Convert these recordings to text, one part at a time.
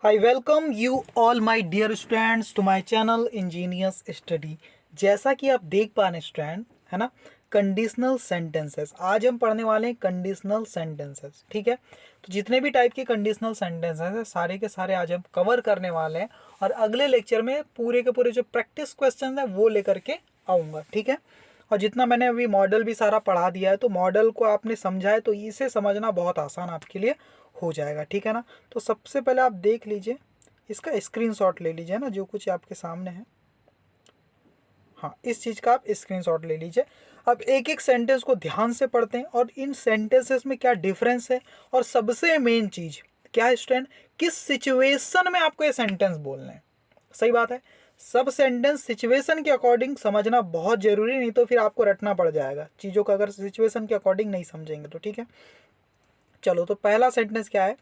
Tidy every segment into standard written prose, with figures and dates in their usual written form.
I welcome you all my dear students to my channel Ingenious Study। जैसा कि आप देख पा रहे स्टूडेंट है ना, कंडीशनल सेंटेंसेस आज हम पढ़ने वाले हैं। कंडीशनल सेंटेंसेस, ठीक है। तो जितने भी टाइप के कंडीशनल सेंटेंसेस हैं सारे के सारे आज हम कवर करने वाले हैं और अगले लेक्चर में पूरे के पूरे जो प्रैक्टिस क्वेश्चन हैं वो लेकर के आऊँगा, ठीक है। और जितना मैंने अभी मॉडल भी सारा पढ़ा दिया है तो मॉडल को आपने समझा है तो इसे समझना बहुत आसान आपके लिए हो जाएगा, ठीक है ना। तो सबसे पहले आप देख लीजिए, इसका स्क्रीनशॉट ले लीजिए ना, जो कुछ आपके सामने है। हाँ, इस चीज़ का आप स्क्रीनशॉट ले लीजिए। अब एक एक सेंटेंस को ध्यान से पढ़ते हैं और इन सेंटेंसेस में क्या डिफरेंस है और सबसे मेन चीज़ क्या है स्टूडेंट, किस सिचुएशन में आपको ये सेंटेंस बोलना है। सही बात है, सब सेंटेंस सिचुएशन के अकॉर्डिंग समझना बहुत जरूरी, नहीं तो फिर आपको रटना पड़ जाएगा चीज़ों का, अगर सिचुएशन के अकॉर्डिंग नहीं समझेंगे तो, ठीक है। चलो, तो पहला सेंटेंस क्या है,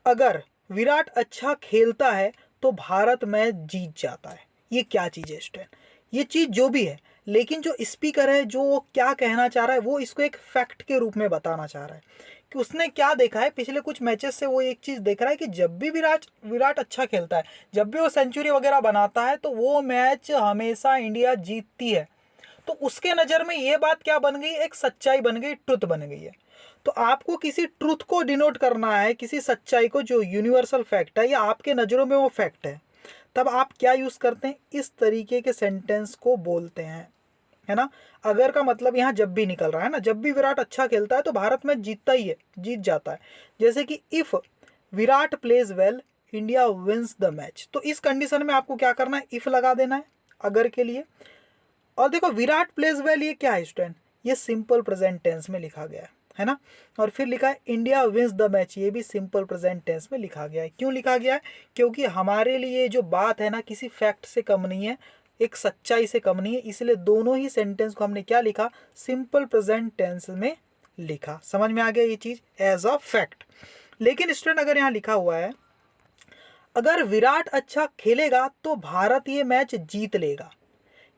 अगर विराट अच्छा खेलता है तो भारत मैच जीत जाता है। ये क्या चीज़ है स्टूडेंट, ये चीज़ जो भी है, लेकिन जो स्पीकर है जो वो क्या कहना चाह रहा है वो इसको एक फैक्ट के रूप में बताना चाह रहा है कि उसने क्या देखा है पिछले कुछ मैचेस से। वो एक चीज़ देख रहा है कि जब भी विराट अच्छा खेलता है, जब भी वो सेंचुरी वगैरह बनाता है तो वो मैच हमेशा इंडिया जीतती है। तो उसके नज़र में ये बात क्या बन गई, एक सच्चाई बन गई, ट्रुथ बन गई है। तो आपको किसी ट्रुथ को डिनोट करना है, किसी सच्चाई को जो यूनिवर्सल फैक्ट है या आपके नज़रों में वो फैक्ट है, तब आप क्या यूज़ करते हैं, इस तरीके के सेंटेंस को बोलते हैं, है ना। अगर का मतलब यहाँ जब भी निकल रहा है ना, जब भी विराट अच्छा खेलता है तो भारत में जीतता ही है, जीत जाता है। जैसे कि if Virat plays well India wins the match, तो इस कंडीशन में आपको क्या करना है, इफ़ लगा देना है अगर के लिए। और देखो, विराट प्लेज वेल ये क्या है स्टूडेंट, ये सिंपल प्रेजेंट टेंस में लिखा गया है ना। और फिर लिखा है इंडिया विंस द मैच, ये भी सिंपल प्रेजेंट टेंस में लिखा गया है। क्यों लिखा गया है, क्योंकि हमारे लिए जो बात है ना किसी फैक्ट से कम नहीं है, एक सच्चाई से कम नहीं है, इसलिए दोनों ही सेंटेंस को हमने क्या लिखा, सिंपल प्रेजेंट टेंस में लिखा। समझ में आ गया ये चीज़, एज अ फैक्ट। लेकिन स्टूडेंट अगर यहाँ लिखा हुआ है अगर विराट अच्छा खेलेगा तो भारत ये मैच जीत लेगा,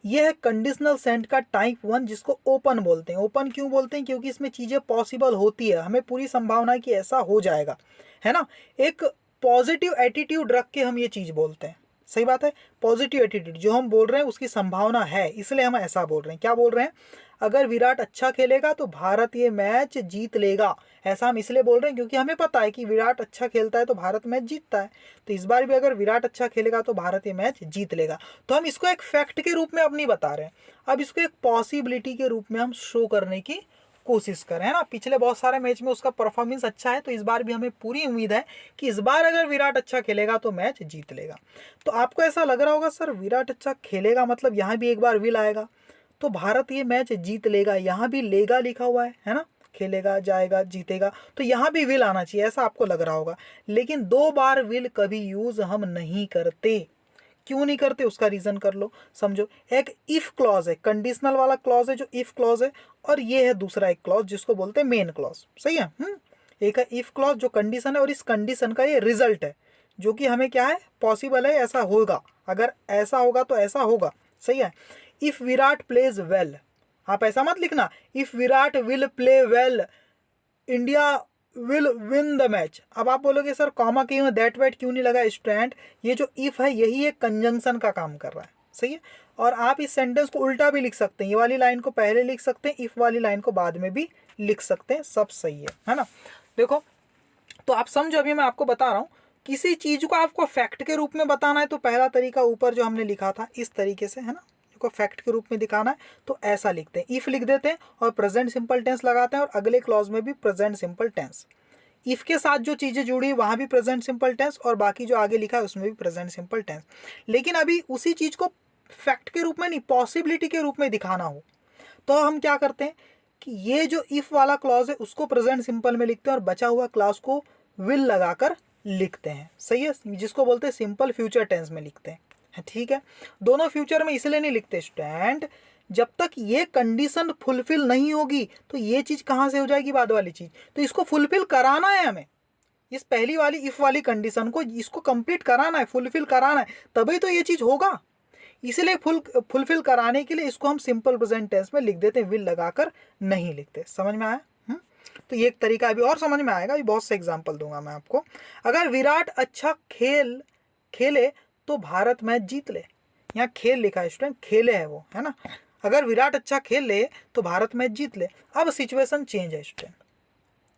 यह है कंडीशनल सेंट का टाइप 1, जिसको ओपन बोलते हैं। ओपन क्यों बोलते हैं, क्योंकि इसमें चीज़ें पॉसिबल होती है, हमें पूरी संभावना है कि ऐसा हो जाएगा, है ना। एक पॉजिटिव एटीट्यूड रख के हम ये चीज़ बोलते हैं। सही बात है, पॉजिटिव एटीट्यूड जो हम बोल रहे हैं उसकी संभावना है, इसलिए हम ऐसा बोल रहे हैं। क्या बोल रहे हैं, अगर विराट अच्छा खेलेगा तो भारत ये मैच जीत लेगा, ऐसा हम इसलिए बोल रहे हैं क्योंकि हमें पता है कि विराट अच्छा खेलता है तो भारत मैच जीतता है। तो इस बार भी अगर विराट अच्छा खेलेगा तो भारत ये मैच जीत लेगा। तो हम इसको एक फैक्ट के रूप में अब नहीं बता रहे हैं, अब इसको एक पॉसिबिलिटी के रूप में हम शो करने की कोशिश करें, है ना। पिछले बहुत सारे मैच में उसका परफॉर्मेंस अच्छा है, तो इस बार भी हमें पूरी उम्मीद है कि इस बार अगर विराट अच्छा खेलेगा तो मैच जीत लेगा। तो आपको ऐसा लग रहा होगा सर विराट अच्छा खेलेगा मतलब यहाँ भी एक बार विल आएगा, तो भारत ये मैच जीत लेगा, यहाँ भी लेगा लिखा हुआ है ना, खेलेगा, जाएगा, जीतेगा, तो यहाँ भी विल आना चाहिए, ऐसा आपको लग रहा होगा। लेकिन 2 बार विल कभी यूज हम नहीं करते। क्यों नहीं करते, उसका रीजन कर लो, समझो। एक इफ क्लॉज है, कंडीशनल वाला क्लॉज है जो इफ क्लॉज है, और ये है दूसरा एक क्लॉज जिसको बोलते हैं मेन क्लॉज। सही है। एक है इफ क्लॉज जो कंडीशन है, और इस कंडीशन का ये रिजल्ट है जो कि हमें क्या है, पॉसिबल है, ऐसा होगा, अगर ऐसा होगा तो ऐसा होगा। सही है। इफ विराट प्लेज वेल, आप ऐसा मत लिखना if Virat will play well India will win the match. अब आप बोलोगे सर कॉमा क्यों, दैट वेट क्यों नहीं लगा स्टूडेंट, ये जो इफ है यही एक कंजंक्शन का काम कर रहा है। सही है। और आप इस सेंटेंस को उल्टा भी लिख सकते हैं, ये वाली लाइन को पहले लिख सकते हैं, इफ वाली लाइन को बाद में भी लिख सकते हैं, सब सही है ना। देखो, तो आप समझो, अभी मैं आपको बता रहा हूँ, किसी चीज़ को आपको फैक्ट के रूप में बताना है तो पहला तरीका ऊपर जो हमने लिखा था इस तरीके से, है ना, को फैक्ट के रूप में दिखाना है तो ऐसा लिखते हैं, इफ लिख देते हैं और प्रेजेंट सिंपल टेंस लगाते हैं, और अगले क्लॉज में भी प्रेजेंट सिंपल टेंस। इफ के साथ जो चीज़ें जुड़ी वहाँ भी प्रेजेंट सिंपल टेंस, और बाकी जो आगे लिखा है उसमें भी प्रेजेंट सिंपल टेंस। लेकिन अभी उसी चीज़ को फैक्ट के रूप में नहीं, पॉसिबिलिटी के रूप में दिखाना हो तो हम क्या करते हैं कि ये जो इफ वाला क्लॉज है उसको प्रेजेंट सिंपल में लिखते हैं और बचा हुआ क्लॉज को विल लगाकर लिखते हैं। सही है, जिसको बोलते हैं सिंपल फ्यूचर टेंस में लिखते हैं, ठीक है। दोनों फ्यूचर में इसलिए नहीं लिखते स्टूडेंट, जब तक ये कंडीशन फुलफिल नहीं होगी तो ये चीज़ कहाँ से हो जाएगी, बाद वाली चीज़, तो इसको फुलफिल कराना है हमें, इस पहली वाली इफ वाली कंडीशन को इसको कंप्लीट कराना है, फुलफिल कराना है, तभी तो ये चीज़ होगा। इसलिए फुलफिल कराने के लिए इसको हम सिंपल प्रेजेंट टेंस में लिख देते हैं, विल लगाकर नहीं लिखते। समझ में आया। तो ये एक तरीका अभी और समझ में आएगा, अभी बहुत से एग्जाम्पल दूंगा मैं आपको। अगर विराट अच्छा खेले तो भारत मैच जीत ले, यहाँ खेल लिखा है स्टूडेंट, खेले है वो, है ना। अगर विराट अच्छा खेल ले तो भारत मैच जीत ले। अब सिचुएशन चेंज है स्टूडेंट,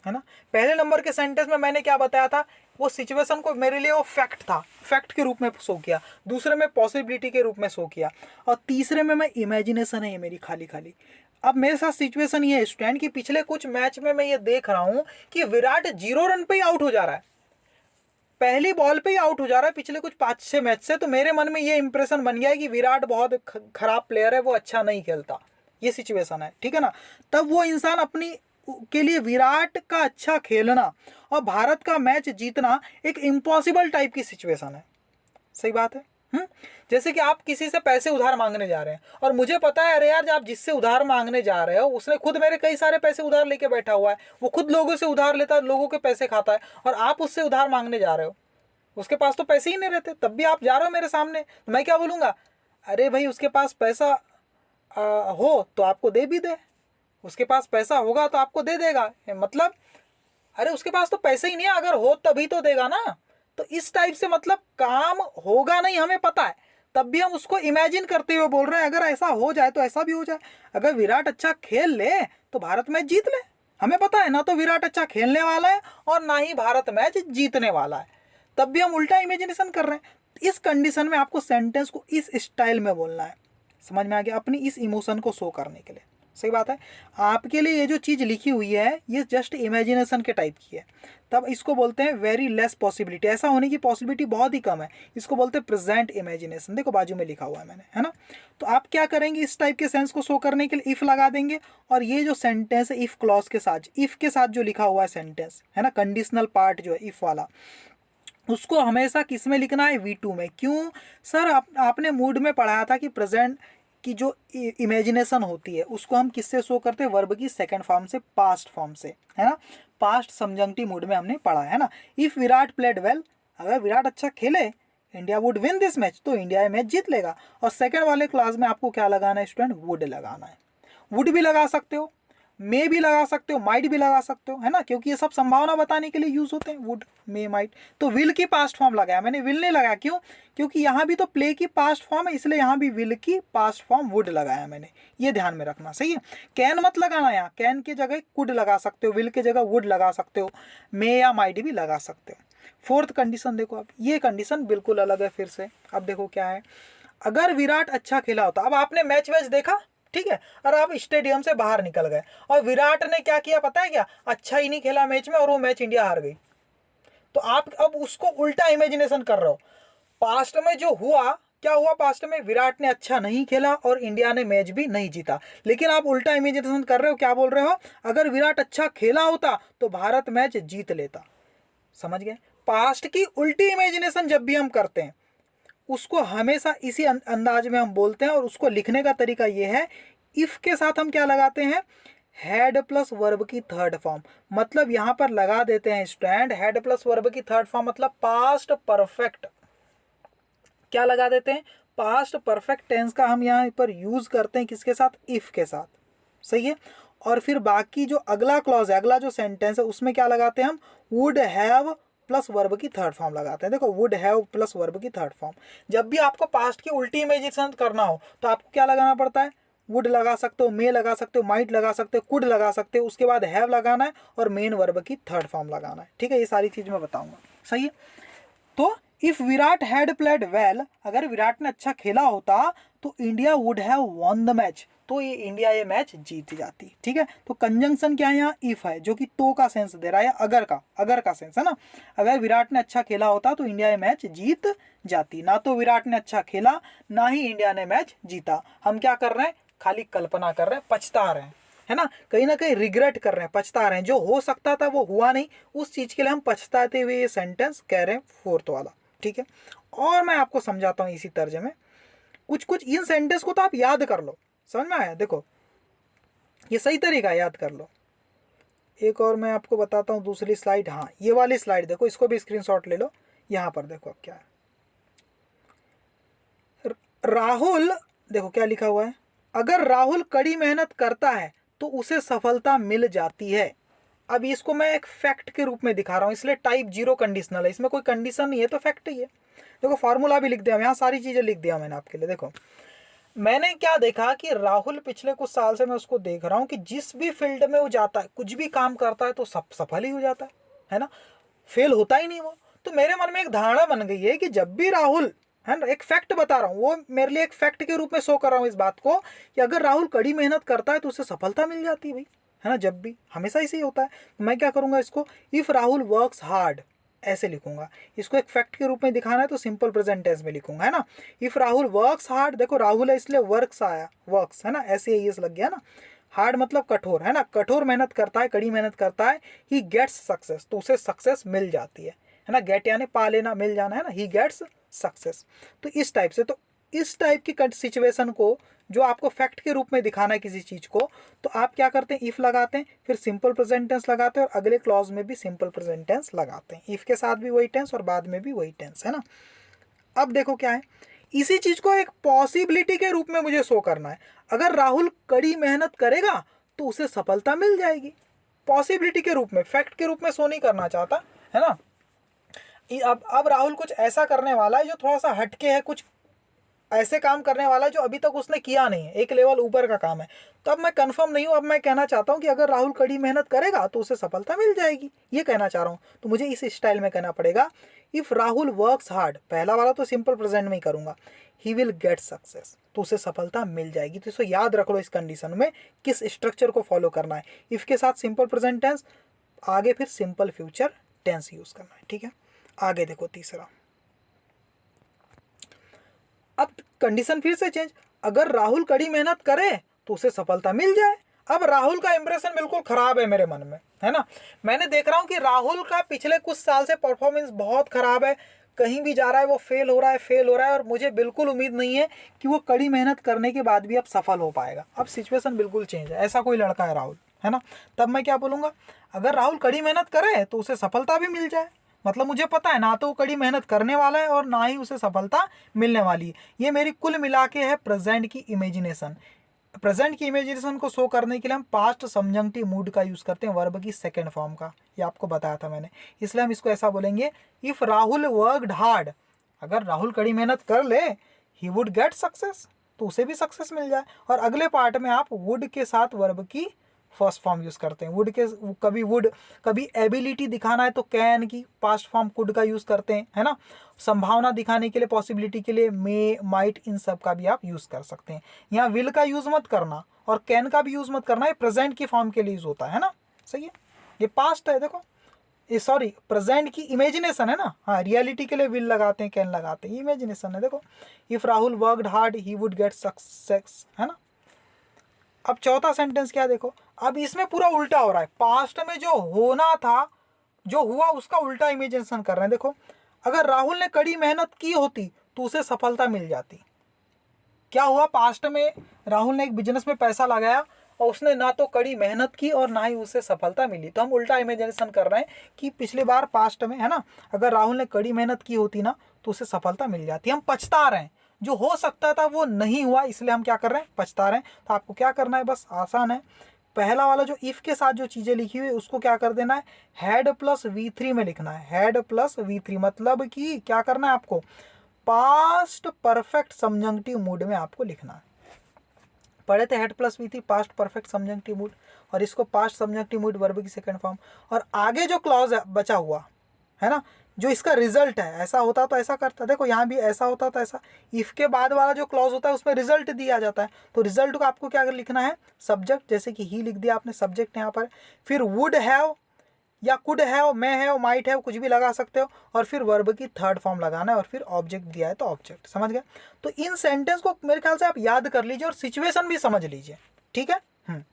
है ना। पहले नंबर के सेंटेंस में मैंने क्या बताया था, वो सिचुएशन को मेरे लिए वो फैक्ट था, फैक्ट के रूप में शो किया। दूसरे में पॉसिबिलिटी के रूप में शो किया, और तीसरे में मैं इमेजिनेशन है ये मेरी खाली खाली। अब मेरे साथ सिचुएशन ये है स्टूडेंट कि पिछले कुछ मैच में मैं ये देख रहा हूं कि विराट 0 रन पे ही आउट हो जा रहा है, पहली बॉल पे ही आउट हो जा रहा है पिछले कुछ 5-6 मैच से। तो मेरे मन में ये इंप्रेशन बन गया है कि विराट बहुत खराब प्लेयर है, वो अच्छा नहीं खेलता, ये सिचुएशन है, ठीक है ना। तब वो इंसान अपनी के लिए विराट का अच्छा खेलना और भारत का मैच जीतना एक इम्पॉसिबल टाइप की सिचुएशन है। सही बात है। जैसे कि आप किसी से पैसे उधार मांगने जा रहे हैं और मुझे पता है अरे यार आप जिससे उधार मांगने जा रहे हो उसने खुद मेरे कई सारे पैसे उधार लेके बैठा हुआ है, वो खुद लोगों से उधार लेता है, लोगों के पैसे खाता है, और आप उससे उधार मांगने जा रहे हो, उसके पास तो पैसे ही नहीं रहते, तब भी आप जा रहे हो मेरे सामने, तो मैं क्या बोलूँगा, अरे भाई उसके पास पैसा हो तो आपको दे भी दे, उसके पास पैसा होगा तो आपको दे देगा, मतलब अरे उसके पास तो पैसे ही नहीं है, अगर हो तभी तो देगा ना। तो इस टाइप से मतलब काम होगा नहीं हमें पता है, तब भी हम उसको इमेजिन करते हुए बोल रहे हैं अगर ऐसा हो जाए तो ऐसा भी हो जाए। अगर विराट अच्छा खेल ले तो भारत मैच जीत ले, हमें पता है ना तो विराट अच्छा खेलने वाला है और ना ही भारत मैच जीतने वाला है, तब भी हम उल्टा इमेजिनेशन कर रहे हैं। इस कंडीशन में आपको सेंटेंस को इस स्टाइल में बोलना है, समझ में आ गया, अपनी इस इमोशन को शो करने के लिए। सही बात है। आपके लिए ये जो चीज़ लिखी हुई है ये जस्ट इमेजिनेशन के टाइप की है, तब इसको बोलते हैं वेरी लेस पॉसिबिलिटी, ऐसा होने की पॉसिबिलिटी बहुत ही कम है, इसको बोलते हैं प्रेजेंट इमेजिनेशन। देखो बाजू में लिखा हुआ है मैंने, है ना। तो आप क्या करेंगे, इस टाइप के सेंस को शो करने के लिए इफ़ लगा देंगे, और ये जो सेंटेंस है इफ़ क्लॉज के साथ, इफ़ के साथ जो लिखा हुआ है सेंटेंस, है ना, कंडीशनल पार्ट जो है इफ़ वाला, उसको हमेशा किस में लिखना है, V2 में। क्यों सर, आपने मूड में पढ़ाया था कि प्रेजेंट की जो इमेजिनेशन होती है उसको हम किससे शो करते हैं, वर्ब की सेकंड फॉर्म से, पास्ट फॉर्म से, है ना, पास्ट सबजंक्टिव मूड में हमने पढ़ा है ना। इफ़ विराट प्लेड वेल, अगर विराट अच्छा खेले, India would win this match, तो इंडिया ये मैच जीत लेगा। और सेकंड वाले क्लास में आपको क्या लगाना है स्टूडेंट, वुड लगाना है। वुड भी लगा सकते हो, मे भी लगा सकते हो, माइट भी लगा सकते हो, है ना, क्योंकि ये सब संभावना बताने के लिए यूज होते हैं, वुड, मे, माइट। तो विल की पास्ट फॉर्म लगाया मैंने, विल नहीं लगाया, क्यों, क्योंकि यहाँ भी तो प्ले की पास्ट फॉर्म है, इसलिए यहाँ भी विल की पास्ट फॉर्म वुड लगाया मैंने, ये ध्यान में रखना। सही है। कैन मत लगाना, यहाँ कैन की जगह कुड लगा सकते हो, विल की जगह वुड लगा सकते हो, मे या माइट भी लगा सकते हो। फोर्थ कंडीशन देखो, अब ये कंडीशन बिल्कुल अलग है फिर से। अब देखो क्या है, अगर विराट अच्छा खेला होता, अब आपने मैच वैच देखा, ठीक है, और आप स्टेडियम से बाहर निकल गए और विराट ने क्या किया पता है क्या, अच्छा ही नहीं खेला मैच में और वो मैच इंडिया हार गई, तो आप अब उसको उल्टा इमेजिनेशन कर रहे हो। पास्ट में जो हुआ, क्या हुआ पास्ट में, विराट ने अच्छा नहीं खेला और इंडिया ने मैच भी नहीं जीता, लेकिन आप उल्टा इमेजिनेशन कर रहे हो, क्या बोल रहे हो, अगर विराट अच्छा खेला होता तो भारत मैच जीत लेता। समझ गए। पास्ट की उल्टी इमेजिनेशन जब भी हम करते हैं उसको हमेशा इसी अंदाज में हम बोलते हैं, और उसको लिखने का तरीका ये है, इफ के साथ हम क्या लगाते हैं, हैड प्लस वर्ब की थर्ड फॉर्म, मतलब यहां पर लगा देते हैं स्टूडेंट हैड प्लस वर्ब की थर्ड फॉर्म, मतलब पास्ट परफेक्ट, क्या लगा देते हैं, पास्ट परफेक्ट टेंस का हम यहाँ पर यूज करते हैं किसके साथ, इफ के साथ। सही है। और फिर बाकी जो अगला क्लॉज है, अगला जो सेंटेंस है, उसमें क्या लगाते हैं हम, वुड हैव प्लस वर्ब की थर्ड फॉर्म लगाते हैं। देखो वुड हैव प्लस वर्ब की थर्ड फॉर्म, जब भी आपको पास्ट की उल्टी इमेजिनेशन करना हो तो आपको क्या लगाना पड़ता है, वुड लगा सकते हो, मे लगा सकते हो, माइट लगा सकते हो, कुड लगा सकते हो, उसके बाद हैव लगाना है और मेन वर्ब की थर्ड फॉर्म लगाना है। ठीक है, ये सारी चीज मैं बताऊंगा। सही है। तो if Virat had played well, अगर विराट ने अच्छा खेला होता तो India would have won the match, तो ये इंडिया ये मैच जीत जाती। ठीक है। तो कंजंक्शन क्या है यहाँ, इफ है, जो कि तो का सेंस दे रहा है, अगर का सेंस है ना। अगर विराट ने अच्छा खेला होता तो इंडिया ये मैच जीत जाती, ना तो विराट ने अच्छा खेला ना ही इंडिया ने मैच जीता। हम क्या कर रहे हैं, खाली कल्पना कर रहे हैं, पछता रहे हैं, है ना कहीं रिग्रेट कर रहे हैं, पछता रहे हैं, जो हो सकता था वो हुआ नहीं, उस चीज के लिए हम पछताते हुए ये सेंटेंस कह रहे हैं, फोर्थ वाला। ठीक है। और मैं आपको समझाता हूँ इसी तर्ज में, कुछ कुछ इन सेंटेंस को तो आप याद कर लो, समझ में आया, देखो ये सही तरीका है, याद कर लो। एक और मैं आपको बताता हूँ दूसरी स्लाइड, हाँ ये वाली स्लाइड देखो, इसको भी स्क्रीनशॉट ले लो। यहाँ पर देखो अब क्या है, राहुल, देखो क्या लिखा हुआ है, अगर राहुल कड़ी मेहनत करता है तो उसे सफलता मिल जाती है। अब इसको मैं एक फैक्ट के रूप में दिखा रहा हूँ, इसलिए टाइप 0 कंडीशनल है, इसमें कोई कंडीशन नहीं है तो फैक्ट ही है। देखो फॉर्मूला भी लिख दिया, यहाँ सारी चीज़ें लिख दिया मैंने आपके लिए। देखो मैंने क्या देखा कि राहुल पिछले कुछ साल से मैं उसको देख रहा हूँ कि जिस भी फील्ड में वो जाता है, कुछ भी काम करता है तो सफल ही हो जाता है ना, फेल होता ही नहीं वो। तो मेरे मन में एक धारणा बन गई है कि जब भी राहुल, है ना, एक फैक्ट बता रहा हूँ, वो मेरे लिए एक फैक्ट के रूप में शो कर रहा हूँ इस बात को कि अगर राहुल कड़ी मेहनत करता है तो उसे सफलता मिल जाती है भाई, है ना। जब भी हमेशा ऐसे ही होता है। तो मैं क्या करूँगा, इसको इफ़ राहुल वर्क्स हार्ड ऐसे लिखूंगा। इसको एक फैक्ट के रूप में दिखाना है तो सिंपल प्रेजेंट टेंस में लिखूंगा, है ना। इफ राहुल वर्क्स हार्ड, देखो राहुल है इसलिए वर्क्स आया, वर्क्स, है ना, ऐसे ही लग गया ना। हार्ड मतलब कठोर, है ना, कठोर मेहनत करता है, कड़ी मेहनत करता है, ही गेट्स सक्सेस, तो उसे सक्सेस मिल जाती है ना। गेट यानी पा लेना, मिल जाना, है ना, ही गेट्स सक्सेस। तो इस टाइप से, तो इस टाइप की सिचुएशन को जो आपको फैक्ट के रूप में दिखाना है किसी चीज़ को, तो आप क्या करते हैं, इफ़ लगाते हैं, फिर सिंपल प्रेजेंट टेंस लगाते हैं और अगले क्लॉज में भी सिंपल प्रेजेंट टेंस लगाते हैं। इफ़ के साथ भी वही टेंस और बाद में भी वही टेंस, है ना। अब देखो क्या है, इसी चीज़ को एक पॉसिबिलिटी के रूप में मुझे शो करना है। अगर राहुल कड़ी मेहनत करेगा तो उसे सफलता मिल जाएगी, पॉसिबिलिटी के रूप में, फैक्ट के रूप में शो नहीं करना चाहता, है ना। अब राहुल कुछ ऐसा करने वाला है जो थोड़ा सा हटके है, कुछ ऐसे काम करने वाला है जो अभी तक उसने किया नहीं है, एक लेवल ऊपर का काम है। तो अब मैं कंफर्म नहीं हूँ, अब मैं कहना चाहता हूँ कि अगर राहुल कड़ी मेहनत करेगा तो उसे सफलता मिल जाएगी, ये कहना चाह रहा हूँ। तो मुझे इस स्टाइल में कहना पड़ेगा, इफ़ राहुल वर्क्स हार्ड, पहला वाला तो सिंपल प्रेजेंट में ही करूँगा, ही विल गेट सक्सेस, तो उसे सफलता मिल जाएगी। तो इसको याद रख लो, इस कंडीशन में किस स्ट्रक्चर को फॉलो करना है। इफ़ के साथ सिंपल प्रेजेंट टेंस, आगे फिर सिंपल फ्यूचर टेंस यूज़ करना है, ठीक है। आगे देखो तीसरा, अब कंडीशन फिर से चेंज, अगर राहुल कड़ी मेहनत करे तो उसे सफलता मिल जाए। अब राहुल का इंप्रेशन बिल्कुल खराब है मेरे मन में, है ना। मैंने देख रहा हूँ कि राहुल का पिछले कुछ साल से परफॉर्मेंस बहुत खराब है, कहीं भी जा रहा है वो फेल हो रहा है, फेल हो रहा है, और मुझे बिल्कुल उम्मीद नहीं है कि वो कड़ी मेहनत करने के बाद भी अब सफल हो पाएगा। अब सिचुएशन बिल्कुल चेंज है, ऐसा कोई लड़का है राहुल, है ना। तब मैं क्या बोलूँगा, अगर राहुल कड़ी मेहनत करे तो उसे सफलता भी मिल जाए। मतलब मुझे पता है ना तो वो कड़ी मेहनत करने वाला है और ना ही उसे सफलता मिलने वाली है। ये मेरी कुल मिला के है प्रेजेंट की इमेजिनेशन। प्रेजेंट की इमेजिनेशन को शो करने के लिए हम पास्ट सबजंक्टिव मूड का यूज़ करते हैं, वर्ब की सेकेंड फॉर्म का, ये आपको बताया था मैंने। इसलिए हम इसको ऐसा बोलेंगे, इफ़ राहुल वर्कड हार्ड, अगर राहुल कड़ी मेहनत कर ले, ही वुड गेट सक्सेस, तो उसे भी सक्सेस मिल जाए। और अगले पार्ट में आप वुड के साथ वर्ब की फर्स्ट फॉर्म यूज़ करते हैं। वुड कभी एबिलिटी दिखाना है तो कैन की पास्ट फॉर्म कुड का यूज़ करते हैं, है ना। संभावना दिखाने के लिए, पॉसिबिलिटी के लिए मे, माइट, इन सब का भी आप यूज़ कर सकते हैं। यहाँ विल का यूज़ मत करना और कैन का भी यूज़ मत करना, ये प्रेजेंट की फॉर्म के लिए यूज़ होता है ना, सही है। ये पास्ट है, देखो ये सॉरी प्रेजेंट की इमेजिनेशन है ना। हाँ, रियलिटी के लिए विल लगाते हैं, कैन लगाते हैं, ये इमेजिनेशन है। देखो if Rahul worked hard he would get success, है ना। अब चौथा सेंटेंस क्या, देखो अब इसमें पूरा उल्टा हो रहा है, पास्ट में जो होना था, जो हुआ उसका उल्टा इमेजिनेशन कर रहे हैं। देखो अगर राहुल ने कड़ी मेहनत की होती तो उसे सफलता मिल जाती। क्या हुआ, पास्ट में राहुल ने एक बिजनेस में पैसा लगाया और उसने ना तो कड़ी मेहनत की और ना ही उसे सफलता मिली। तो हम उल्टा इमेजिनेशन कर रहे हैं कि पिछली बार पास्ट में, है ना, अगर राहुल ने कड़ी मेहनत की होती ना तो उसे सफलता मिल जाती। हम पछता रहे हैं, जो हो सकता था वो नहीं हुआ, इसलिए हम क्या कर रहे हैं, पछता रहे हैं। तो आपको क्या करना है, बस आसान है, पहला वाला जो इफ़ के साथ जो चीज़ें लिखी हुई है उसको क्या कर देना है, हैड प्लस V3 में लिखना है। हैड प्लस V3 मतलब कि क्या करना है आपको, पास्ट परफेक्ट सबजंक्टिव मूड में आपको लिखना है। पढ़े थे head plus V3 past perfect subjunctive mood, और इसको पास्ट सबजंक्टिव मूड वर्ब की सेकंड फॉर्म। और आगे जो क्लॉज है बचा हुआ, है ना, जो इसका रिजल्ट है, ऐसा होता तो ऐसा करता, देखो यहाँ भी ऐसा होता तो ऐसा। इफ़ के बाद वाला जो क्लॉज होता है उसमें रिजल्ट दिया जाता है, तो रिजल्ट को आपको क्या लिखना है, सब्जेक्ट, जैसे कि ही लिख दिया आपने, सब्जेक्ट यहाँ पर, फिर वुड हैव या could have, may have, might have, कुछ भी लगा सकते हो, और फिर वर्ब की थर्ड फॉर्म लगाना है, और फिर ऑब्जेक्ट दिया है तो ऑब्जेक्ट, समझ गए। तो इन सेंटेंस को मेरे ख्याल से आप याद कर लीजिए और सिचुएशन भी समझ लीजिए, ठीक है।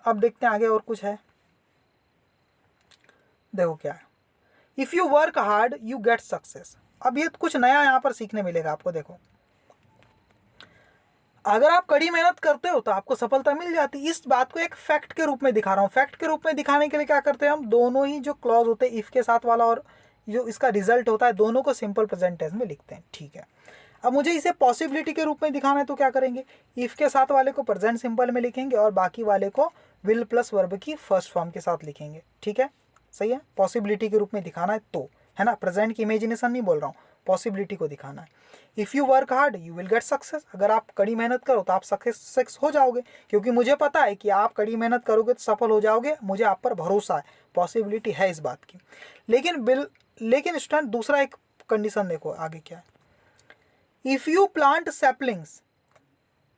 अब देखते हैं आगे और कुछ है। देखो क्या है, if you work hard you get success. अब ये कुछ नया यहाँ पर सीखने मिलेगा आपको। देखो अगर आप कड़ी मेहनत करते हो तो आपको सफलता मिल जाती। इस बात को एक फैक्ट के रूप में दिखा रहा हूँ। फैक्ट के रूप में दिखाने के लिए क्या करते हैं हम, दोनों ही जो क्लॉज होते हैं, इफ़ के साथ वाला और जो इसका रिजल्ट होता है, दोनों को सिंपल प्रेजेंट टेंस में लिखते हैं, ठीक है। अब मुझे इसे पॉसिबिलिटी के रूप में दिखाना है तो क्या करेंगे, इफ़ के साथ वाले को प्रेजेंट सिंपल में लिखेंगे और बाकी वाले को विल प्लस वर्ब की फर्स्ट फॉर्म के साथ लिखेंगे, ठीक है, सही है, पॉसिबिलिटी के रूप में दिखाना है तो, है ना, प्रेजेंट की इमेजिनेशन नहीं बोल रहा हूँ, पॉसिबिलिटी को दिखाना है। If you work hard you will get success, अगर आप कड़ी मेहनत करो तो आप सक्सेस हो जाओगे, क्योंकि मुझे पता है कि आप कड़ी मेहनत करोगे तो सफल हो जाओगे, मुझे आप पर भरोसा है, पॉसिबिलिटी है इस बात की। लेकिन स्टूडेंट दूसरा एक कंडीशन देखो आगे क्या है, इफ़ यू प्लांट सैपलिंग्स,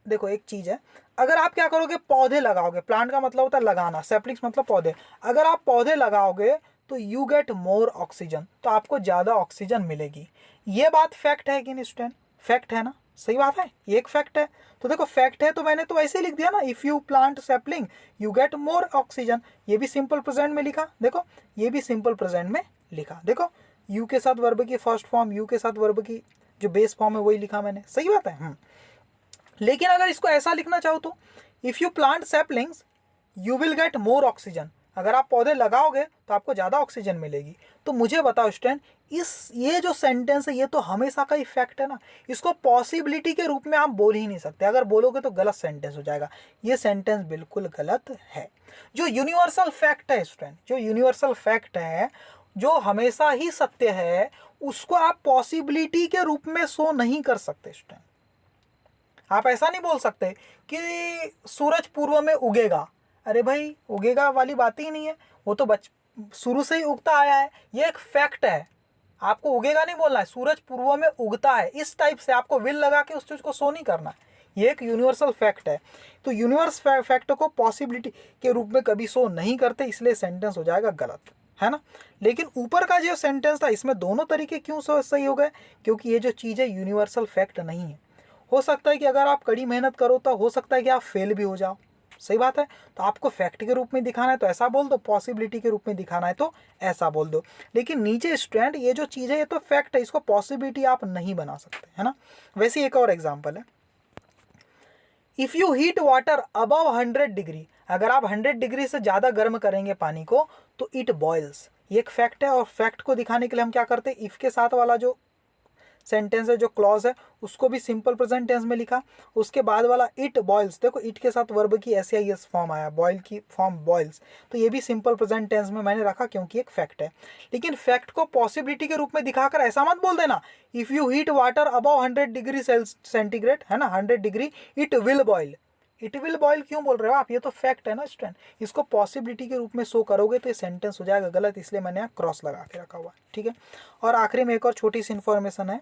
देखो एक चीज़ है, अगर आप क्या करोगे, पौधे लगाओगे, प्लांट का मतलब होता है लगाना, सैपलिंग्स मतलब पौधे, अगर आप पौधे लगाओगे तो यू गेट मोर ऑक्सीजन, तो आपको ज़्यादा ऑक्सीजन मिलेगी। ये बात फैक्ट है कि नहीं स्टूडेंट, फैक्ट है ना, सही बात है, ये एक फैक्ट है। तो देखो फैक्ट है तो मैंने तो ऐसे ही लिख दिया ना, if you plant sapling you get more oxygen, ये भी सिंपल प्रेजेंट में लिखा, देखो ये भी सिंपल प्रेजेंट में लिखा, देखो यू के साथ वर्ब की फर्स्ट फॉर्म, यू के साथ वर्ब की जो बेस फॉर्म है वही लिखा मैंने, सही बात है। लेकिन अगर इसको ऐसा लिखना चाहो तो if you plant saplings you will get more oxygen, अगर आप पौधे लगाओगे तो आपको ज़्यादा ऑक्सीजन मिलेगी। तो मुझे बताओ स्टूडेंट, ये जो सेंटेंस है ये तो हमेशा का ही फैक्ट है ना, इसको पॉसिबिलिटी के रूप में आप बोल ही नहीं सकते, अगर बोलोगे तो गलत सेंटेंस हो जाएगा, ये सेंटेंस बिल्कुल गलत है। जो यूनिवर्सल फैक्ट है स्टूडेंट, जो यूनिवर्सल फैक्ट है, जो हमेशा ही सत्य है, उसको आप पॉसिबिलिटी के रूप में शो नहीं कर सकते स्टूडेंट। आप ऐसा नहीं बोल सकते कि सूरज पूर्व में उगेगा, अरे भाई उगेगा वाली बात ही नहीं है, वो तो शुरू से ही उगता आया है, ये एक फैक्ट है, आपको उगेगा नहीं बोलना है, सूरज पूर्व में उगता है, इस टाइप से आपको विल लगा के उस चीज़ को शो नहीं करना है, ये एक यूनिवर्सल फैक्ट है। तो यूनिवर्स फैक्ट को पॉसिबिलिटी के रूप में कभी शो नहीं करते, इसलिए सेंटेंस हो जाएगा गलत, है ना। लेकिन ऊपर का जो सेंटेंस था इसमें दोनों तरीके क्यों सही हो गए, क्योंकि ये जो चीज़ है यूनिवर्सल फैक्ट नहीं है। हो सकता है कि अगर आप कड़ी मेहनत करो तो हो सकता है कि आप फेल भी हो जाओ, सही बात है, तो आपको फैक्ट के रूप में दिखाना है तो ऐसा बोल दो, पॉसिबिलिटी के रूप में दिखाना है तो ऐसा बोल दो। लेकिन नीचे स्टूडेंट ये जो चीज़ है ये तो फैक्ट है, इसको पॉसिबिलिटी आप नहीं बना सकते, है ना। वैसे एक और एग्जाम्पल है, if you heat water above 100 degree, अगर आप 100 डिग्री से ज़्यादा गर्म करेंगे पानी को तो इट बॉयल्स, ये एक फैक्ट है। और फैक्ट को दिखाने के लिए हम क्या करते हैं, इफ़ के साथ वाला जो सेंटेंस है, जो क्लॉज है, उसको भी सिंपल प्रेजेंट टेंस में लिखा, उसके बाद वाला इट बॉयल्स, देखो इट के साथ वर्ब की एस फॉर्म आया, बॉयल की फॉर्म बॉयल्स, तो ये भी सिंपल प्रेजेंट टेंस में मैंने रखा क्योंकि एक फैक्ट है। लेकिन फैक्ट को पॉसिबिलिटी के रूप में दिखाकर ऐसा मत बोल देना, if you heat water above 100 degree centigrade, है ना, 100 degree it will boil, it will boil क्यों बोल रहे हो आप, ये तो फैक्ट है ना स्टूडेंट, इसको पॉसिबिलिटी के रूप में शो करोगे तो ये सेंटेंस हो जाएगा गलत, इसलिए मैंने यहाँ क्रॉस लगा के रखा हुआ है, ठीक है। और आखिरी में एक और छोटी सी इन्फॉर्मेशन है,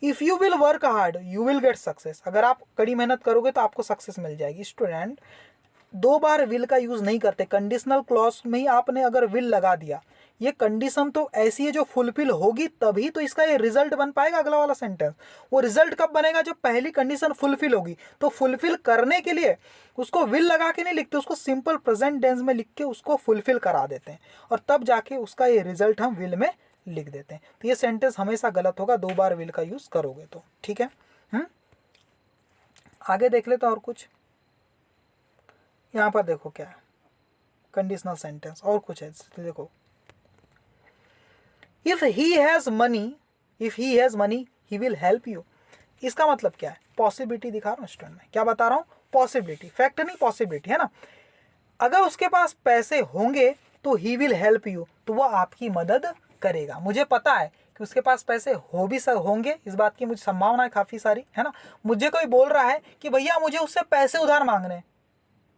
if you will work hard you will get success, अगर आप कड़ी मेहनत करोगे तो आपको सक्सेस मिल जाएगी। स्टूडेंट दो बार विल का यूज़ नहीं करते, कंडीशनल क्लॉज में ही आपने अगर विल लगा दिया, ये कंडीशन तो ऐसी है जो फुलफिल होगी तभी तो इसका ये रिजल्ट बन पाएगा अगला वाला सेंटेंस। वो रिजल्ट कब बनेगा, जब पहली कंडीशन फुलफिल होगी। तो फुलफिल करने के लिए उसको विल लगा के नहीं लिखते, उसको सिंपल प्रेजेंट टेंस में लिख के उसको फुलफिल करा देते हैं, और तब जाके उसका ये रिजल्ट हम विल में लिख देते हैं। तो ये सेंटेंस हमेशा गलत होगा दो बार विल का यूज़ करोगे तो, ठीक है। आगे देख लेते हैं और कुछ, यहाँ पर देखो क्या है, कंडीशनल सेंटेंस और कुछ है, देखो if he has money he will help you, इसका मतलब क्या है, पॉसिबिलिटी दिखा रहा हूँ स्टूडेंट में, क्या बता रहा हूँ, पॉसिबिलिटी, फैक्ट नहीं पॉसिबिलिटी, है ना। अगर उसके पास पैसे होंगे तो ही विल हेल्प यू, तो वो आपकी मदद करेगा। मुझे पता है कि उसके पास पैसे होंगे, इस बात की मुझे संभावना है काफ़ी सारी, है ना। मुझे कोई बोल रहा है कि भैया मुझे उससे पैसे उधार मांगने हैं,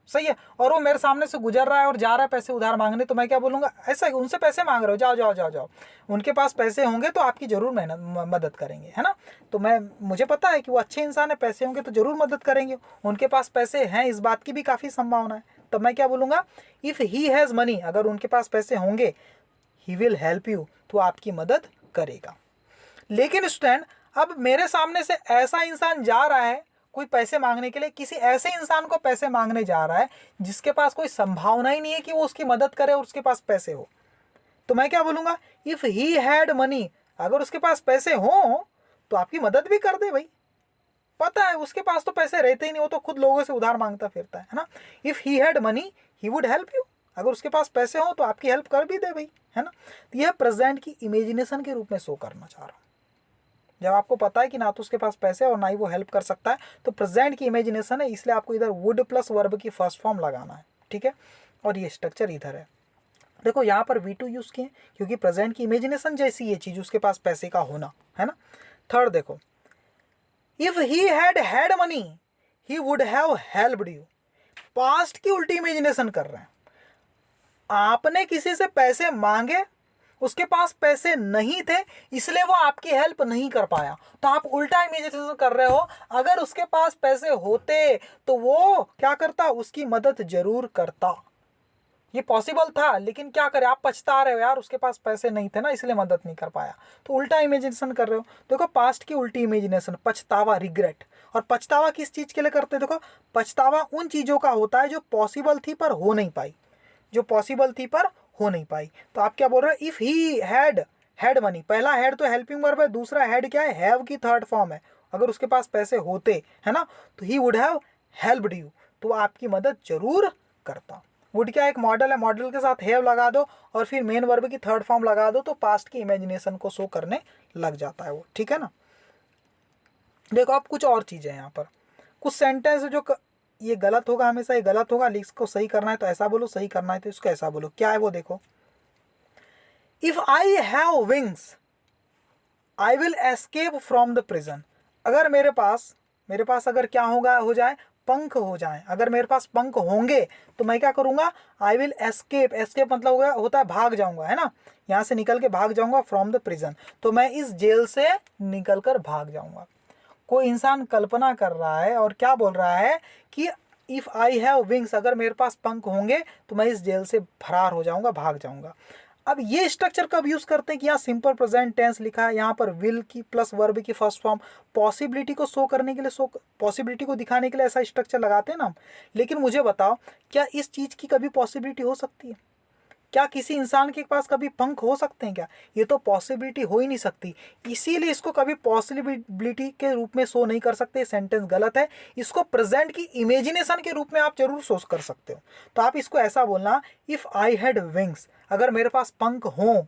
सही है, और वो मेरे सामने से गुजर रहा है और जा रहा है पैसे उधार मांगने, तो मैं क्या बोलूँगा, ऐसा उनसे पैसे मांग रहे हो, जाओ जाओ जाओ जाओ, उनके पास पैसे होंगे तो आपकी ज़रूर मदद करेंगे, है ना। तो मुझे पता है कि वो अच्छे इंसान है, पैसे होंगे तो ज़रूर मदद करेंगे, उनके पास पैसे हैं इस बात की भी काफ़ी संभावना है। तो मैं क्या बोलूँगा, इफ़ ही हैज़ मनी, अगर उनके पास पैसे होंगे, ही विल हेल्प यू, तो आपकी मदद करेगा। लेकिन स्टूडेंट अब मेरे सामने से ऐसा इंसान जा रहा है कोई पैसे मांगने के लिए, किसी ऐसे इंसान को पैसे मांगने जा रहा है जिसके पास कोई संभावना ही नहीं है कि वो उसकी मदद करे और उसके पास पैसे हो, तो मैं क्या बोलूँगा, इफ़ ही हैड मनी, अगर उसके पास पैसे हों तो आपकी मदद भी कर दे भाई, पता है उसके पास तो पैसे रहते ही नहीं, वो तो खुद लोगों से उधार मांगता फिरता है ना। If he had money he would help you, अगर उसके पास पैसे हो तो आपकी हेल्प कर भी दे भाई, है ना। तो यह प्रेजेंट की इमेजिनेशन के रूप में शो करना चाह रहा हूँ। जब आपको पता है कि ना तो उसके पास पैसे और ना ही वो हेल्प कर सकता है, तो प्रेजेंट की इमेजिनेशन है, इसलिए आपको इधर वुड प्लस वर्ब की फर्स्ट फॉर्म लगाना है, ठीक है, और ये स्ट्रक्चर इधर है। देखो यहाँ पर V2 यूज़ किए क्योंकि प्रेजेंट की इमेजिनेशन जैसी ये चीज़, उसके पास पैसे का होना, है ना। थर्ड देखो, if he had had money he would have helped you. Past की उल्टी इमेजिनेशन कर रहे हैं। आपने किसी से पैसे मांगे, उसके पास पैसे नहीं थे, इसलिए वो आपकी हेल्प नहीं कर पाया, तो आप उल्टा इमेजिनेशन कर रहे हो। अगर उसके पास पैसे होते तो वो क्या करता, उसकी मदद जरूर करता। ये पॉसिबल था, लेकिन क्या करे, आप पछता रहे हो यार, उसके पास पैसे नहीं थे ना, इसलिए मदद नहीं कर पाया, तो उल्टा इमेजिनेशन कर रहे हो। देखो पास्ट की उल्टी इमेजिनेशन, पछतावा, रिग्रेट। और पछतावा किस चीज़ के लिए करते हैं, देखो पछतावा उन चीज़ों का होता है जो पॉसिबल थी पर हो नहीं पाई, जो पॉसिबल थी पर हो नहीं पाई। तो आप क्या बोल रहे हो, इफ़ ही हैड मनी, पहला हैड तो हेल्पिंग वर्ब है, दूसरा हैड क्या है, हैव की थर्ड फॉर्म है। अगर उसके पास पैसे होते, है ना, तो he would have helped you, तो आपकी मदद जरूर करता। वुड क्या एक मॉडल है, मॉडल के साथ हैव लगा दो और फिर मेन वर्ब की थर्ड फॉर्म लगा दो, तो पास्ट की इमेजिनेशन को शो करने लग जाता है वो, ठीक है ना। देखो अब कुछ और चीज़ें हैं यहाँ पर, कुछ सेंटेंस जो ये गलत होगा, हमेशा ये गलत होगा, इसको सही करना है तो ऐसा बोलो, सही करना है तो इसको ऐसा बोलो। क्या है वो देखो, if I have wings I will escape from the prison. अगर मेरे पास अगर क्या होगा, हो जाए, पंख हो जाए, अगर मेरे पास पंख होंगे तो मैं क्या करूंगा, आई विल एस्केप, एस्केप मतलब होता है भाग जाऊंगा, है ना, यहाँ से निकल के भाग जाऊंगा, फ्रॉम द प्रिजन, तो मैं इस जेल से निकल कर भाग जाऊंगा। कोई इंसान कल्पना कर रहा है और क्या बोल रहा है कि इफ़ आई हैव विंग्स, अगर मेरे पास पंख होंगे तो मैं इस जेल से फरार हो जाऊंगा, भाग जाऊंगा। अब ये स्ट्रक्चर कब यूज़ करते हैं कि यहाँ सिंपल प्रेजेंट टेंस लिखा है, यहाँ पर विल की प्लस वर्ब की फर्स्ट फॉर्म, पॉसिबिलिटी को शो करने के लिए, पॉसिबिलिटी को दिखाने के लिए ऐसा स्ट्रक्चर लगाते हैं ना हम। लेकिन मुझे बताओ, क्या इस चीज़ की कभी पॉसिबिलिटी हो सकती है? क्या किसी इंसान के पास कभी पंख हो सकते हैं क्या? ये तो पॉसिबिलिटी हो ही नहीं सकती, इसीलिए इसको कभी पॉसिबिलिटी के रूप में शो नहीं कर सकते। सेंटेंस गलत है, इसको प्रेजेंट की इमेजिनेशन के रूप में आप जरूर शो कर सकते हो। तो आप इसको ऐसा बोलना, इफ़ आई हैड विंग्स, अगर मेरे पास पंख हों,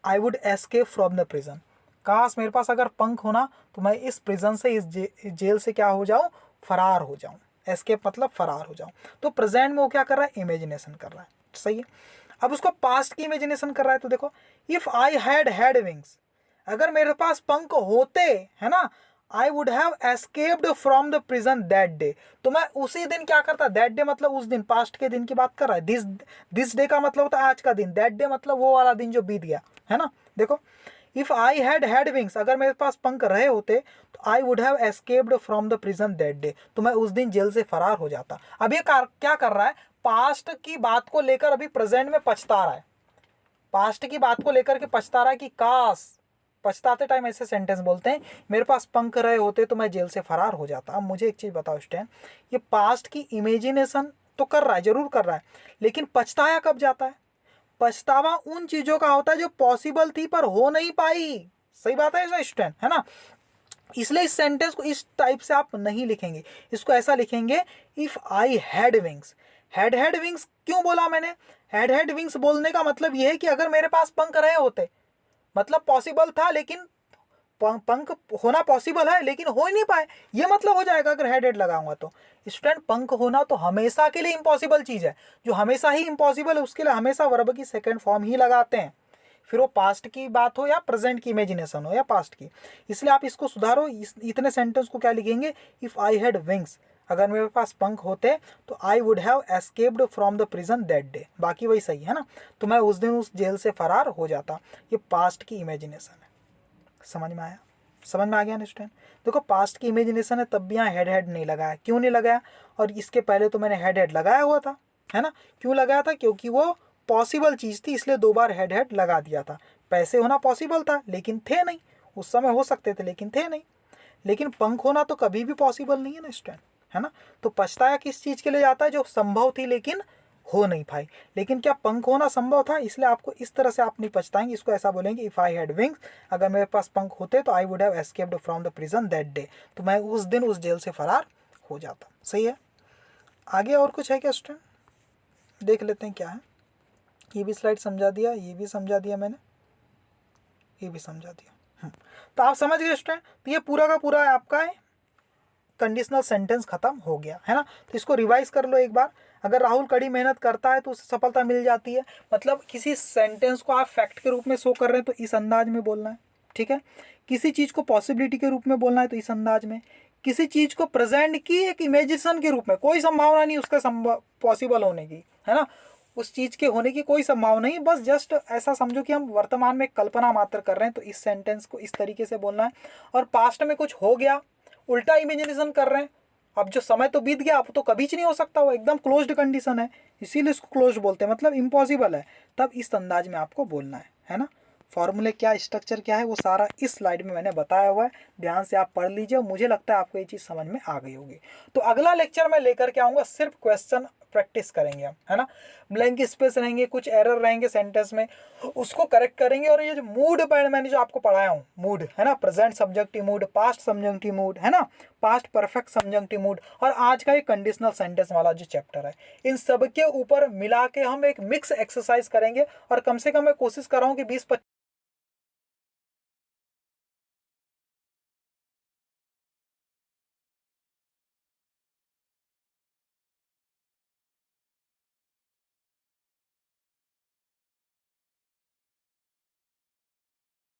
I would escape from the prison, काश मेरे पास अगर पंख होना तो मैं इस प्रिजन से, इस जेल से क्या हो जाऊँ, फरार हो जाऊँ। एस्केप मतलब फरार हो जाऊँ। तो प्रेजेंट में वो क्या कर रहा है, इमेजिनेशन कर रहा है, सही है। अब उसको पास्ट की इमेजिनेशन कर रहा है, तो देखो इफ आई हैड विंग्स, अगर मेरे पास पंख होते, है ना, I would have escaped from the prison that day, तो मैं उसी दिन क्या करता, दैट डे मतलब उस दिन, पास्ट के दिन की बात कर रहा है। दिस डे का मतलब होता है आज का दिन, दैट डे मतलब वो वाला दिन जो बीत गया, है ना। देखो इफ आई हैड विंग्स, अगर मेरे पास पंख रहे होते तो I would have escaped from the prison that day, तो मैं उस दिन जेल से फरार हो जाता। अब ये क्या कर रहा है, पास्ट की बात को लेकर अभी प्रेजेंट में पछता रहा है, पास्ट की बात को लेकर के पछता रहा है कि काश, पछताते टाइम ऐसे सेंटेंस बोलते हैं, मेरे पास पंख रहे होते तो मैं जेल से फरार हो जाता। अब मुझे एक चीज़ बताओ स्टैन, ये पास्ट की इमेजिनेशन तो कर रहा है, जरूर कर रहा है, लेकिन पछताया कब जाता है? पछतावा उन चीज़ों का होता है जो पॉसिबल थी पर हो नहीं पाई। सही बात है स्टैन, है ना। इसलिए इस सेंटेंस को इस टाइप से आप नहीं लिखेंगे, इसको ऐसा लिखेंगे, if I had wings. Had wings क्यों बोला मैंने? हैड विंग्स बोलने का मतलब यह है कि अगर मेरे पास पंख रहे होते, मतलब पॉसिबल था, लेकिन पंख होना पॉसिबल है लेकिन हो ही नहीं पाए, ये मतलब हो जाएगा अगर हेड लगाऊंगा तो। स्टूडेंट, पंख होना तो हमेशा के लिए इम्पॉसिबल चीज़ है, जो हमेशा ही इम्पॉसिबल है उसके लिए हमेशा वर्ब की सेकेंड फॉर्म ही लगाते हैं, फिर वो पास्ट की बात हो या प्रेजेंट की इमेजिनेशन हो या पास्ट की। इसलिए आप इसको सुधारो, इतने सेंटेंस को क्या लिखेंगे, इफ़ आई हैड विंग्स, अगर मेरे पास पंख होते तो I would have escaped from the prison that day, बाकी वही सही है ना, तो मैं उस दिन उस जेल से फरार हो जाता। ये पास्ट की इमेजिनेशन है, समझ में आया? समझ में आ गया ना स्टूडेंट? देखो पास्ट की इमेजिनेशन है, तब भी यहाँ हेड नहीं लगाया, क्यों नहीं लगाया? और इसके पहले तो मैंने हेड लगाया हुआ था, है ना। क्यों लगाया था? क्योंकि वो पॉसिबल चीज़ थी, इसलिए 2 बार हेड लगा दिया था। पैसे होना पॉसिबल था लेकिन थे नहीं, उस समय हो सकते थे लेकिन थे नहीं। लेकिन पंख होना तो कभी भी पॉसिबल नहीं है ना स्टूडेंट, है ना। तो पछताया किस चीज़ के लिए जाता है, जो संभव थी लेकिन हो नहीं पाई। लेकिन क्या पंख होना संभव था? इसलिए आपको इस तरह से आप नहीं पछताएंगे, इसको ऐसा बोलेंगे, इफ़ आई हैड विंग्स, अगर मेरे पास पंख होते तो I would have escaped from the prison that day, तो मैं उस दिन उस जेल से फरार हो जाता। सही है। आगे और कुछ है क्या स्टूडेंट? देख लेते हैं क्या है। ये भी स्लाइड समझा दिया, ये भी समझा दिया मैंने, ये भी समझा दिया। तो आप समझ गए स्टूडेंट। तो ये पूरा का पूरा आपका है कंडीशनल सेंटेंस खत्म हो गया, है ना। तो इसको रिवाइज कर लो एक बार। अगर राहुल कड़ी मेहनत करता है तो उसे सफलता मिल जाती है। मतलब किसी सेंटेंस को आप फैक्ट के रूप में शो कर रहे हैं तो इस अंदाज में बोलना है, ठीक है। किसी चीज़ को पॉसिबिलिटी के रूप में बोलना है तो इस अंदाज में। किसी चीज़ को प्रेजेंट की एक इमेजिनेशन के रूप में, कोई संभावना नहीं उसका पॉसिबल होने की, है ना, उस चीज़ के होने की कोई संभावना नहीं, बस जस्ट ऐसा समझो कि हम वर्तमान में कल्पना मात्र कर रहे हैं, तो इस सेंटेंस को इस तरीके से बोलना है। और पास्ट में कुछ हो गया, उल्टा इमेजिनेशन कर रहे हैं, अब जो समय तो बीत गया, अब तो कभी नहीं हो सकता, वो एकदम क्लोज्ड कंडीशन है, इसीलिए इसको क्लोज्ड बोलते हैं, मतलब इम्पॉसिबल है, तब इस अंदाज में आपको बोलना है ना। फॉर्मूले क्या, स्ट्रक्चर क्या है, वो सारा इस स्लाइड में मैंने बताया हुआ है, ध्यान से आप पढ़ लीजिए। मुझे लगता है आपको ये चीज़ समझ में आ गई होगी। तो अगला लेक्चर मैं लेकर के आऊँगा, सिर्फ क्वेश्चन प्रैक्टिस करेंगे हम, है ना। ब्लैंक स्पेस रहेंगे, कुछ एरर रहेंगे सेंटेंस में, उसको करेक्ट करेंगे। और ये जो मूड मैंने जो आपको पढ़ाया हूँ, मूड है ना, present subjective mood, past subjective mood, है ना, पास्ट परफेक्ट सब्जेक्टिव मूड, और आज का ये कंडीशनल सेंटेंस वाला जो चैप्टर है, इन सब के ऊपर मिला के हम एक मिक्स एक्सरसाइज करेंगे। और कम से कम मैं कोशिश कर रहा हूँ कि 20-25